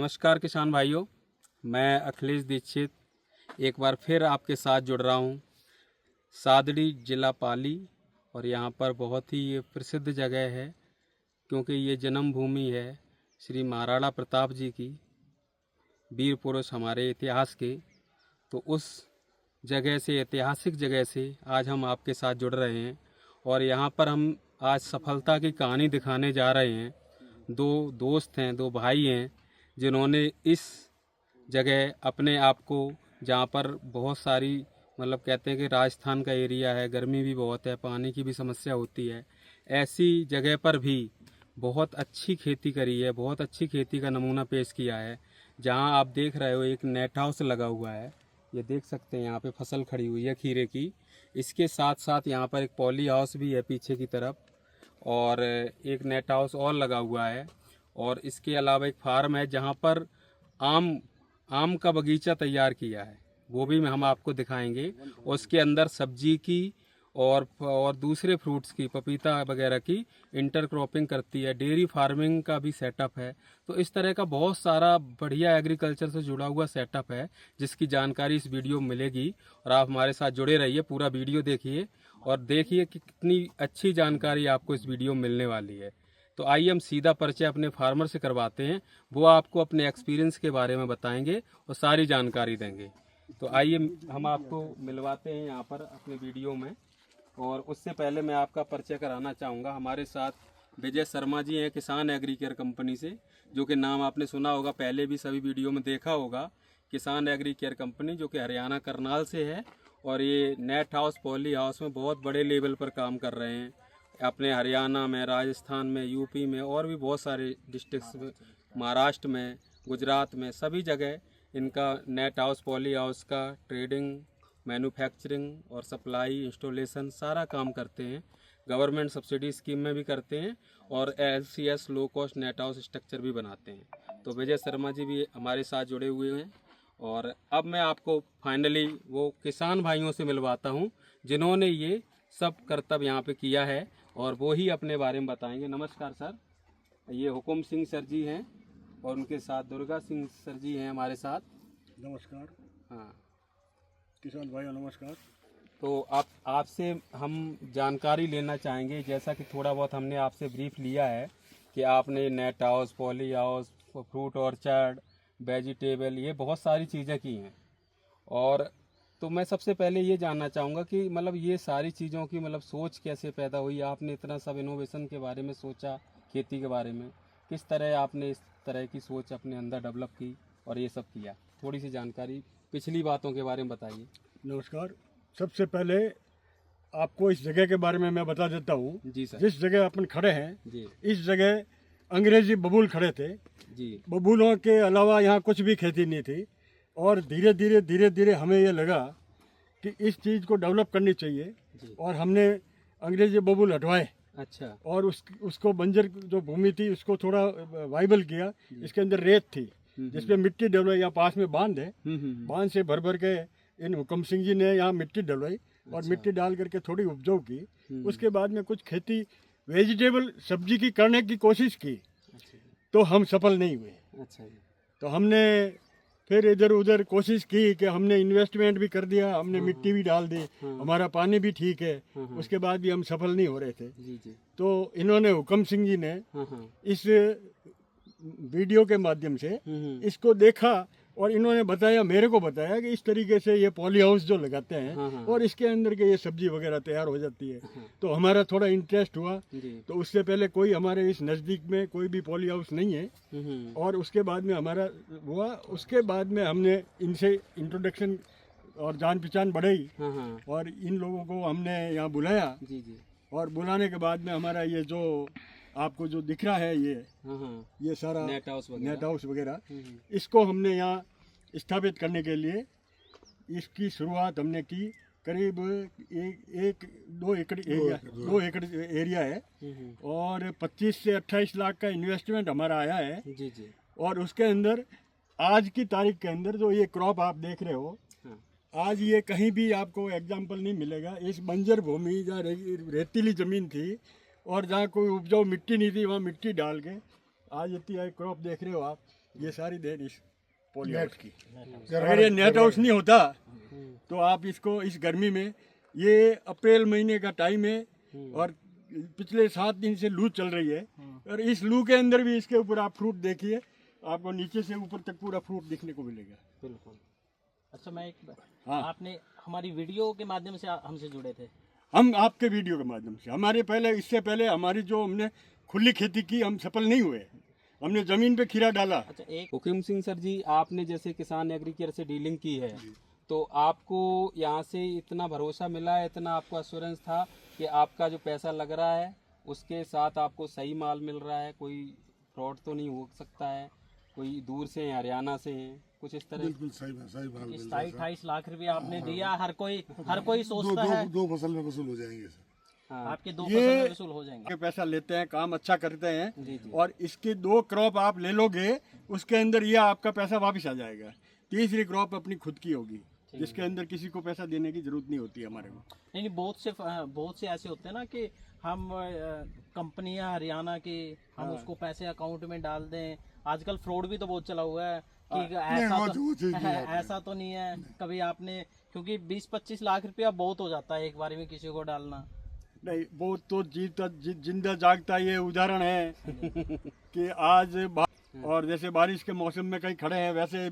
नमस्कार किसान भाइयों, मैं अखिलेश दीक्षित एक बार फिर आपके साथ जुड़ रहा हूँ। सादड़ी जिला पाली, और यहाँ पर बहुत ही ये प्रसिद्ध जगह है क्योंकि ये जन्मभूमि है श्री महाराणा प्रताप जी की, वीर पुरुष हमारे इतिहास के। तो उस जगह से, ऐतिहासिक जगह से आज हम आपके साथ जुड़ रहे हैं और यहाँ पर हम आज सफलता की कहानी दिखाने जा रहे हैं। दो दोस्त हैं, दो भाई हैं जिन्होंने इस जगह अपने आप को, जहाँ पर बहुत सारी कहते हैं कि राजस्थान का एरिया है, गर्मी भी बहुत है, पानी की भी समस्या होती है, ऐसी जगह पर भी बहुत अच्छी खेती करी है, बहुत अच्छी खेती का नमूना पेश किया है। जहाँ आप देख रहे हो एक नेट हाउस लगा हुआ है, ये देख सकते हैं, यहाँ पे फसल खड़ी हुई है खीरे की। इसके साथ साथ यहाँ पर एक पॉली हाउस भी है पीछे की तरफ, और एक नेट हाउस और लगा हुआ है। और इसके अलावा एक फार्म है जहाँ पर आम का बगीचा तैयार किया है, वो भी हम आपको दिखाएंगे। उसके अंदर सब्जी की और दूसरे फ्रूट्स की, पपीता वगैरह की इंटर क्रॉपिंग करती है। डेयरी फार्मिंग का भी सेटअप है। तो इस तरह का बहुत सारा बढ़िया एग्रीकल्चर से जुड़ा हुआ सेटअप है, जिसकी जानकारी इस वीडियो में मिलेगी। और आप हमारे साथ जुड़े रहिए, पूरा वीडियो देखिए और देखिए कि कितनी अच्छी जानकारी आपको इस वीडियो में मिलने वाली है। तो आइए हम सीधा परिचय अपने फार्मर से करवाते हैं, वो आपको अपने एक्सपीरियंस के बारे में बताएंगे और सारी जानकारी देंगे। तो आइए हम आपको मिलवाते हैं यहाँ पर अपने वीडियो में। और उससे पहले मैं आपका परिचय कराना चाहूँगा। हमारे साथ विजय शर्मा जी हैं, किसान एग्री केयर कंपनी से, जो कि नाम आपने सुना होगा, पहले भी सभी वीडियो में देखा होगा। किसान एग्री केयर कंपनी जो कि हरियाणा करनाल से है, और ये नेट हाउस, पॉली हाउस में बहुत बड़े लेवल पर काम कर रहे हैं। अपने हरियाणा में, राजस्थान में, यूपी में और भी बहुत सारे डिस्ट्रिक्ट्स में, महाराष्ट्र में, गुजरात में, सभी जगह इनका नेट हाउस, पॉली हाउस का ट्रेडिंग, मैन्युफैक्चरिंग और सप्लाई, इंस्टॉलेशन सारा काम करते हैं। गवर्नमेंट सब्सिडी स्कीम में भी करते हैं और LCS low cost net house structure भी बनाते हैं। तो विजय शर्मा जी भी हमारे साथ जुड़े हुए हैं। और अब मैं आपको फाइनली वो किसान भाइयों से मिलवाता हूं जिन्होंने ये सब कर्तव्य यहाँ पे किया है, और वो ही अपने बारे में बताएंगे। नमस्कार सर, ये हुकुम सिंह सर जी हैं और उनके साथ दुर्गा सिंह सर जी हैं हमारे साथ। नमस्कार। हाँ, किसान भाइयों नमस्कार। तो आपसे हम जानकारी लेना चाहेंगे, जैसा कि थोड़ा बहुत हमने आपसे ब्रीफ लिया है कि आपने net house, poly house, fruit orchard, vegetable, ये बहुत सारी चीज़ें की हैं। और तो मैं सबसे पहले ये जानना चाहूँगा कि ये सारी चीज़ों की सोच कैसे पैदा हुई? आपने इतना सब इनोवेशन के बारे में सोचा, खेती के बारे में किस तरह आपने इस तरह की सोच अपने अंदर डेवलप की और ये सब किया? थोड़ी सी जानकारी पिछली बातों के बारे में बताइए। नमस्कार। सबसे पहले आपको इस जगह के बारे में मैं बता देता हूँ। जी सर। जिस जगह अपन खड़े हैं जी इस जगह अंग्रेजी बबूल खड़े थे जी। बबूलों के अलावा यहाँ कुछ भी खेती नहीं थी। और धीरे धीरे हमें ये लगा कि इस चीज़ को डेवलप करनी चाहिए जी। और हमने अंग्रेजी बबूल हटवाए। अच्छा। और उसको बंजर जो भूमि थी उसको थोड़ा वाइबल किया। इसके अंदर रेत थी जिसपे मिट्टी डलवाई। यहाँ पास में बांध है, बांध से भर के इन हुकम सिंह जी ने यहाँ मिट्टी डलवाई और अच्छा। मिट्टी डाल करके थोड़ी उपजाऊ की। उसके बाद में कुछ खेती वेजिटेबल सब्जी की करने की कोशिश की। अच्छा। तो हम सफल नहीं हुए। अच्छा जी। तो हमने फिर इधर उधर कोशिश की कि हमने इन्वेस्टमेंट भी कर दिया, हमने मिट्टी भी डाल दी, हमारा पानी भी ठीक है, उसके बाद भी हम सफल नहीं हो रहे थे। जी जी। तो इन्होंने हुकम सिंह जी ने इस वीडियो के माध्यम से इसको देखा और इन्होंने बताया, मेरे को बताया कि इस तरीके से ये पॉली हाउस जो लगाते हैं और इसके अंदर के ये सब्जी वगैरह तैयार हो जाती है। तो हमारा थोड़ा इंटरेस्ट हुआ। तो उससे पहले कोई हमारे इस नज़दीक में कोई भी पॉली हाउस नहीं है। और उसके बाद में हमारा हुआ। उसके बाद में हमने इनसे इंट्रोडक्शन और जान पहचान बढ़ाई और इन लोगों को हमने यहाँ बुलाया। जी जी। और बुलाने के बाद में हमारा ये जो आपको जो दिख रहा है ये सारा नेट हाउस वगैरह इसको हमने यहाँ स्थापित करने के लिए इसकी शुरुआत हमने की। करीब 2 एकड़ एरिया है और 25 से 28 लाख का इन्वेस्टमेंट हमारा आया है। जी जी। और उसके अंदर आज की तारीख के अंदर जो ये क्रॉप आप देख रहे हो, आज ये कहीं भी आपको एग्जाम्पल नहीं मिलेगा। इस बंजर भूमि जहाँ रेतीली ज़मीन थी और जहाँ कोई उपजाऊ मिट्टी नहीं थी, वहाँ मिट्टी डाल के आज इतनी क्रॉप देख रहे हो आप। ये सारी देन इस पॉली नेट हाउस की। अगर ये नेट हाउस नहीं होता तो आप इसको इस गर्मी में, ये अप्रैल महीने का टाइम है और पिछले 7 दिन से लू चल रही है, और इस लू के अंदर भी इसके ऊपर आप फ्रूट देखिए, आपको नीचे से ऊपर तक पूरा फ्रूट दिखने को मिलेगा। बिल्कुल। अच्छा, मैं एक हाँ। आपने हमारी वीडियो के माध्यम से हमसे जुड़े थे। हम आपके वीडियो के माध्यम से, हमारे पहले, इससे पहले हमारी जो हमने खुली खेती की, हम सफल नहीं हुए, हमने जमीन पे खीरा डाला। अच्छा, एक हुकीम सिंह सर जी, आपने जैसे किसान एग्रीकल्चर से डीलिंग की है, तो आपको यहाँ से इतना भरोसा मिला है, इतना आपको एश्योरेंस था कि आपका जो पैसा लग रहा है उसके साथ आपको सही माल मिल रहा है, कोई फ्रॉड तो नहीं हो सकता है, कोई दूर से हैं, हरियाणा से हैं, कुछ इस तरह? बिल्कुल सही माल मिल रहा है। 27-28 लाख रुपए आपने दिया। हर कोई सोचता है दो फसल में वसूल हो जाएंगे सर। हाँ। आपके 2 ये- फसल में वसूल हो जाएंगे। के पैसा लेते हैं, काम अच्छा करते हैं, जी जी। और इसके 2 क्रॉप आप ले लोगे, उसके अंदर ये आपका पैसा वापस आ जाएगा। तीसरी क्रॉप अपनी खुद की होगी, जिसके अंदर किसी को पैसा देने की जरूरत नहीं होती है हमारे को। नहीं, बहुत से ऐसे होते हैं ना कि हम कंपनियां हरियाणा की, हम उसको पैसे अकाउंट में डाल दें। आजकल फ्रॉड भी तो बहुत चला हुआ है कि वो चीज़ नहीं है। ऐसा तो नहीं है कभी आपने, क्योंकि 20-25 लाख रुपया बहुत हो जाता है एक बार में किसी को डालना। नहीं, वो तो जिंदा जागता ये उदाहरण है कि आज और जैसे बारिश के मौसम में कहीं खड़े हैं, वैसे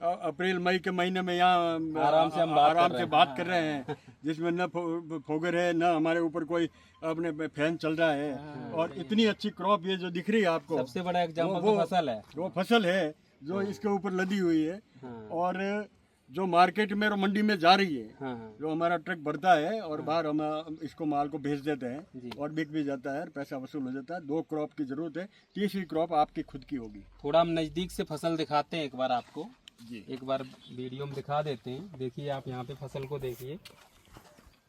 अप्रैल मई के महीने में यहाँ आराम से हम बात कर रहे हैं, जिसमें न फोगर है, न हमारे ऊपर कोई अपने फैन चल रहा है, और इतनी अच्छी क्रॉप ये जो दिख रही है आपको, सबसे बड़ा एग्जाम्पल वो- तो फसल है। वो फसल है जो इसके ऊपर लदी हुई है, हाँ। और जो मार्केट में और मंडी में जा रही है, हाँ हाँ। जो हमारा ट्रक भरता है और बाहर हम इसको माल को भेज देते हैं और बिक भी जाता है और पैसा वसूल हो जाता है। 2 क्रॉप की जरूरत है, तीसरी क्रॉप आपकी खुद की होगी। थोड़ा हम नज़दीक से फसल दिखाते हैं एक बार आपको, जी। एक बार वीडियो में दिखा देते हैं। देखिए आप यहाँ पे फसल को देखिए,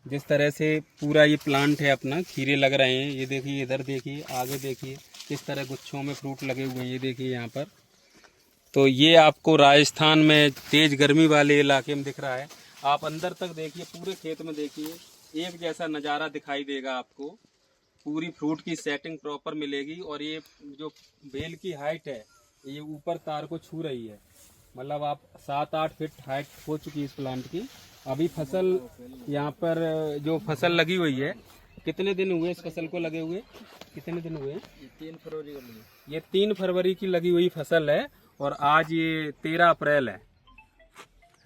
जिस तरह से पूरा ये प्लांट है अपना, खीरे लग रहे हैं, ये देखिए, इधर देखिए, आगे देखिए किस तरह गुच्छों में फ्रूट लगे हुए हैं, ये देखिए यहाँ पर। तो ये आपको राजस्थान में तेज गर्मी वाले इलाके में दिख रहा है। आप अंदर तक देखिए, पूरे खेत में देखिए, एक जैसा नज़ारा दिखाई देगा आपको। पूरी फ्रूट की सेटिंग प्रॉपर मिलेगी, और ये जो बेल की हाइट है ये ऊपर तार को छू रही है, मतलब आप 7-8 फीट हाइट हो चुकी है इस प्लांट की। अभी फसल यहाँ पर जो फसल लगी हुई है, कितने दिन हुए इस फसल को लगे हुए? कितने दिन हुए? 3 फरवरी को ये 3 फरवरी की लगी हुई फसल है, और आज ये 13 अप्रैल है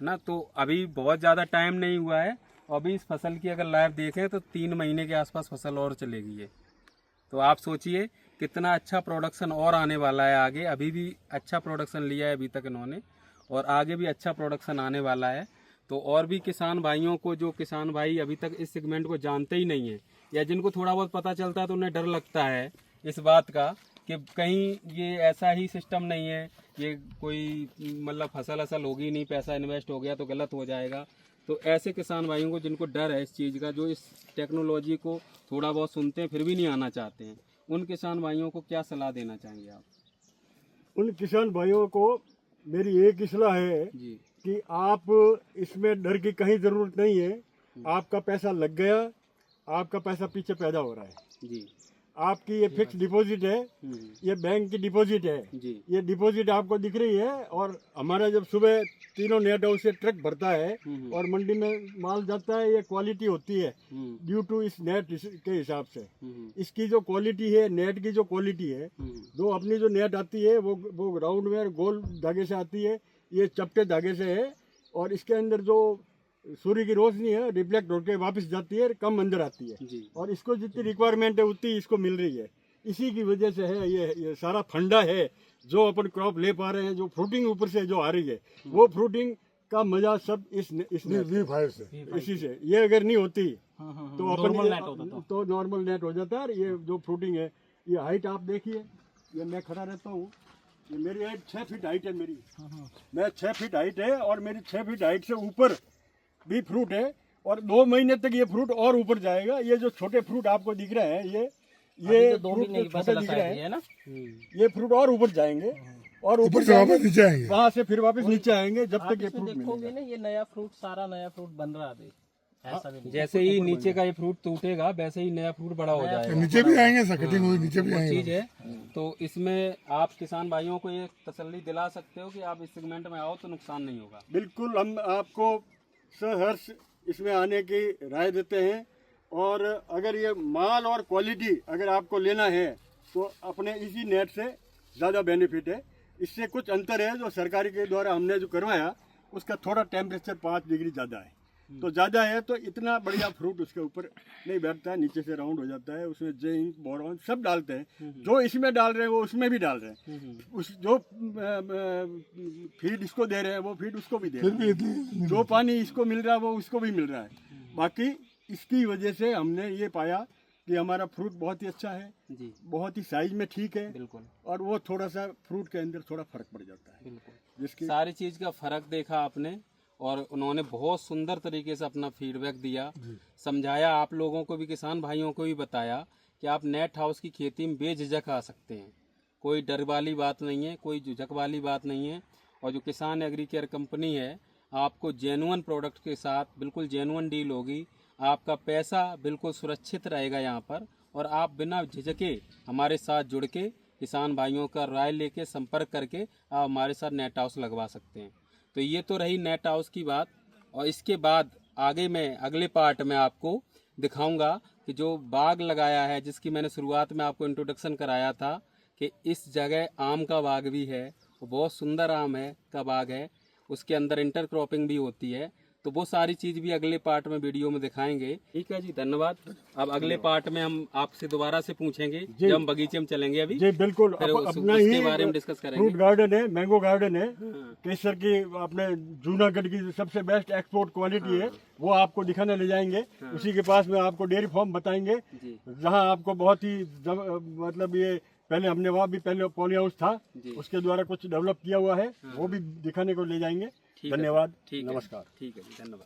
ना। तो अभी बहुत ज़्यादा टाइम नहीं हुआ है। अभी इस फसल की अगर लाइफ देखें तो 3 महीने के आसपास फसल और चलेगी ये। तो आप सोचिए कितना अच्छा प्रोडक्शन और आने वाला है आगे। अभी भी अच्छा प्रोडक्शन लिया है अभी तक इन्होंने, और आगे भी अच्छा प्रोडक्शन आने वाला है। तो और भी किसान भाइयों को, जो किसान भाई अभी तक इस सेगमेंट को जानते ही नहीं है, या जिनको थोड़ा बहुत पता चलता है तो उन्हें डर लगता है इस बात का कि कहीं ये ऐसा ही सिस्टम नहीं है, ये कोई मतलब फसल असल होगी नहीं, पैसा इन्वेस्ट हो गया तो गलत हो जाएगा। तो ऐसे किसान भाइयों को जिनको डर है इस चीज़ का, जो इस टेक्नोलॉजी को थोड़ा बहुत सुनते हैं फिर भी नहीं आना चाहते हैं, उन किसान भाइयों को क्या सलाह देना चाहेंगे आप? उन किसान भाइयों को मेरी एक ही सलाह है जी कि आप इसमें डर की कहीं ज़रूरत नहीं है। आपका पैसा लग गया, आपका पैसा पीछे पैदा हो रहा है। जी आपकी ये फिक्स डिपॉजिट है, ये बैंक की डिपॉजिट है, जी ये डिपॉजिट आपको दिख रही है। और हमारा जब सुबह तीनों नेट हाउस से ट्रक भरता है और मंडी में माल जाता है, ये क्वालिटी होती है ड्यू टू इस नेट के हिसाब से। इसकी जो क्वालिटी है, नेट की जो क्वालिटी है, जो अपनी जो नेट आती है वो राउंड में गोल धागे से आती है, ये चपटे धागे से है, और इसके अंदर जो सूर्य की रोशनी है रिफ्लेक्ट होकर वापस जाती है, कम अंदर आती है, जी और इसको जितनी रिक्वायरमेंट है उतनी इसको मिल रही है। इसी की वजह से है ये सारा फंडा है जो अपन क्रॉप ले पा रहे हैं। जो फ्रूटिंग ऊपर से जो आ रही है, वो फ्रूटिंग का मजा सब इस V5 से। इसी से। ये अगर नहीं होती तो अपन नॉर्मल नेट होता था। तो नॉर्मल नेट हो जाता है। ये जो फ्रूटिंग है, ये हाइट आप देखिए, ये मैं खड़ा रहता हूँ, ये मेरी हाइट 6 फीट हाइट है मेरी। मैं 6 फीट हाइट है, और मेरी 6 फीट हाइट से ऊपर भी फ्रूट है, और 2 महीने तक ये फ्रूट और ऊपर जाएगा। ये जो छोटे फ्रूट आपको दिख रहे हैं, ये अभी तो 2 फ्रूट महीने की छोटे फसल दिख रहे है ना। ये फ्रूट और ऊपर जाएंगे, और ऊपर से वापस नीचे आएंगे। वहाँ से फिर वापस नीचे आएंगे जब आप तक ये इसमें फ्रूट देखोगे मिलेगा। ना, ये नया फ्रूट, सारा नया फ्रूट बन रहा है अभी। ऐसा भी नहीं। जैसे ही नीचे का ये फ्रूट टूटेगा वैसे ही नया फ्रूट बड़ा हो जाएगा। नीचे भी आएंगे सर, कटिंग हुई नीचे भी आएंगे। चीज है तो इसमें आप किसान भाइयों को ये तसल्ली दिला सकते हो कि आप इस सेगमेंट में आओ तो नुकसान नहीं होगा। बिल्कुल, हम आपको सहर्ष इसमें आने की राय देते हैं। और अगर ये माल और क्वालिटी अगर आपको लेना है तो अपने इसी नेट से ज़्यादा बेनिफिट है। इससे कुछ अंतर है, जो सरकारी के द्वारा हमने जो करवाया उसका थोड़ा टेम्परेचर 5 डिग्री ज़्यादा है, तो ज़्यादा है तो इतना बढ़िया फ्रूट उसके ऊपर नहीं बैठता है, नीचे से राउंड हो जाता है। उसमें जिंक बोरॉन सब डालते हैं, जो इसमें डाल रहे हैं वो उसमें भी डाल रहे हैं। उस जो फीड इसको दे रहे हैं वो फीड उसको भी दे रहे हैं, जो पानी इसको मिल रहा है वो उसको भी मिल रहा है। बाकी इसकी वजह से हमने ये पाया कि हमारा फ्रूट बहुत ही अच्छा है जी बहुत ही साइज में ठीक है, बिल्कुल और वो थोड़ा सा फ्रूट के अंदर थोड़ा फर्क पड़ जाता है बिल्कुल। जिसकी सारी चीज का फर्क देखा आपने और उन्होंने बहुत सुंदर तरीके से अपना फीडबैक दिया, समझाया, आप लोगों को भी, किसान भाइयों को भी बताया कि आप नेट हाउस की खेती में बेझिझक आ सकते हैं। कोई डर वाली बात नहीं है, कोई झुझक वाली बात नहीं है। और जो किसान एग्री केयर कंपनी है, आपको जेन्युइन प्रोडक्ट के साथ बिल्कुल जेन्युइन डील होगी। आपका पैसा बिल्कुल सुरक्षित रहेगा यहाँ पर, और आप बिना झिझके हमारे साथ जुड़ के किसान भाइयों का राय लेके संपर्क करके आप हमारे साथ नेट हाउस लगवा सकते हैं। तो ये तो रही नेट हाउस की बात। और इसके बाद आगे मैं अगले पार्ट में आपको दिखाऊंगा कि जो बाग लगाया है, जिसकी मैंने शुरुआत में आपको इंट्रोडक्शन कराया था कि इस जगह आम का बाग भी है, वो बहुत सुंदर आम है का बाग है, उसके अंदर इंटरक्रॉपिंग भी होती है। तो वो सारी चीज भी अगले पार्ट में वीडियो में दिखाएंगे। ठीक है जी, धन्यवाद। अब अगले पार्ट में हम आपसे दोबारा से पूछेंगे जब हम बगीचे में चलेंगे। अभी जी बिल्कुल, फिर अपना उसके ही बारे में डिस्कस करेंगे। फ्रूट गार्डन है, मैंगो गार्डन है, केसर की अपने जूनागढ़ की जो सबसे बेस्ट एक्सपोर्ट क्वालिटी है वो आपको दिखाने ले जाएंगे। उसी के पास में आपको डेयरी फार्म बताएंगे, जहाँ आपको बहुत ही मतलब ये पहले हमने वहाँ भी पहले पॉली हाउस था, उसके द्वारा कुछ डेवलप किया हुआ है, वो भी दिखाने को ले जाएंगे। धन्यवाद, ठीक है, नमस्कार। ठीक है जी, धन्यवाद।